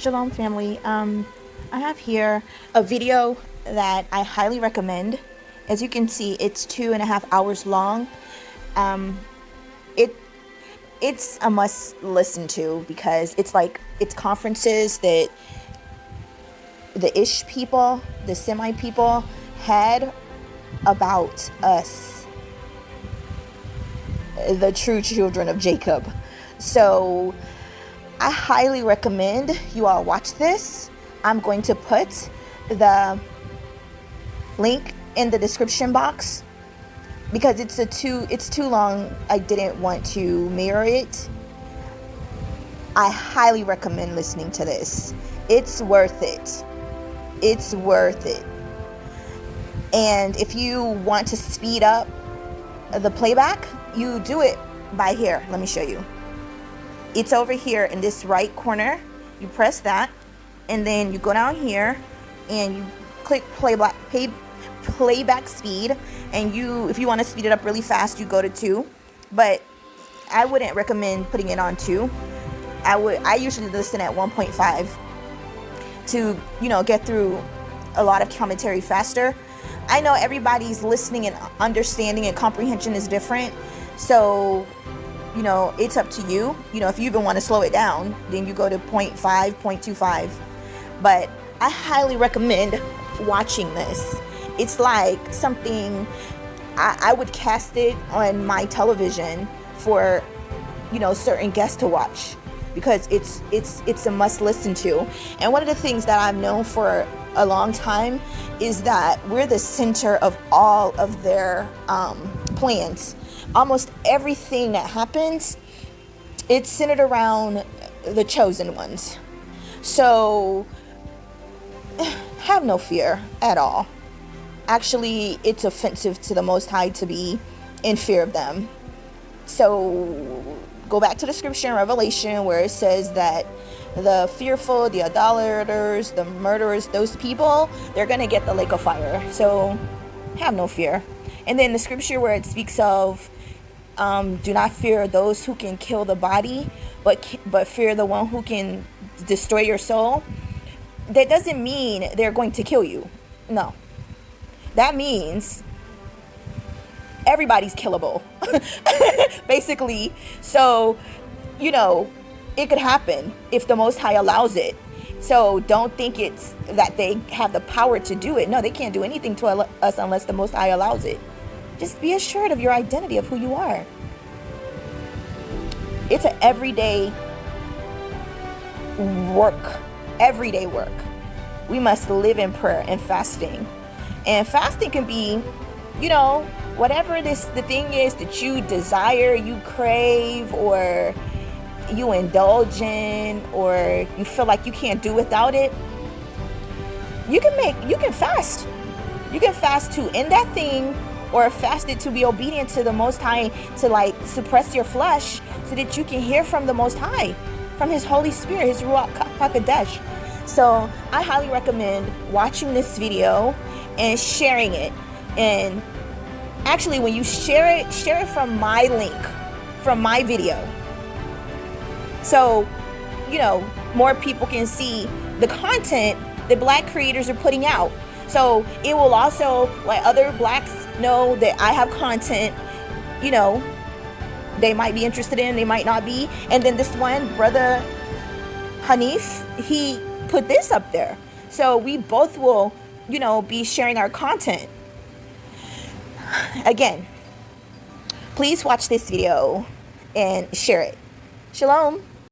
Shalom family. I have here a video that I highly recommend. As you can see, it's 2.5 hours long. It's a must listen to because it's conferences that the ish people, the Semite people had about us, the true children of Jacob. So I highly recommend you all watch this. I'm going to put the link in the description box because it's too long. I didn't want to mirror it. I highly recommend listening to this. It's worth it. It's worth it. And if you want to speed up the playback, you do it by here. Let me show you. It's over here in this right corner. You press that, and then you go down here and you click playback speed. And if you want to speed it up really fast, you go to 2. But I wouldn't recommend putting it on 2. I usually listen at 1.5 to get through a lot of commentary faster. I know everybody's listening and understanding and comprehension is different, so it's up to you. If you even want to slow it down, then you go to 0.5, 0.25. But I highly recommend watching this. It's like something I would cast it on my television for certain guests to watch, because it's a must listen to. And one of the things that I've known for a long time is that we're the center of all of their plans. Almost everything that happens, it's centered around the chosen ones. So have no fear at all. Actually, it's offensive to the Most High to be in fear of them. So go back to the scripture in Revelation where it says that the fearful, the idolaters, the murderers, those people, they're going to get the lake of fire. So have no fear. And then the scripture where it speaks of do not fear those who can kill the body, but fear the one who can destroy your soul. That doesn't mean they're going to kill you. No. That means everybody's killable, basically. So, it could happen if the Most High allows it. So don't think it's that they have the power to do it. No, they can't do anything to us unless the Most High allows it. Just be assured of your identity, of who you are. It's an everyday work. Everyday work. We must live in prayer and fasting. And fasting can be, whatever the thing is that you desire, you crave, or you indulge in, or you feel like you can't do without it. You can fast. You can fast to end that thing, or fast it to be obedient to the Most High, to suppress your flesh so that you can hear from the Most High, from His Holy Spirit, His Ruach HaKodesh. So I highly recommend watching this video and sharing it. And actually, when you share it from my link, from my video. So, more people can see the content that Black creators are putting out. So it will also let other Blacks know that I have content, they might be interested in, they might not be. And then this one, Brother Hanif, he put this up there. So we both will, be sharing our content. Again, please watch this video and share it. Shalom.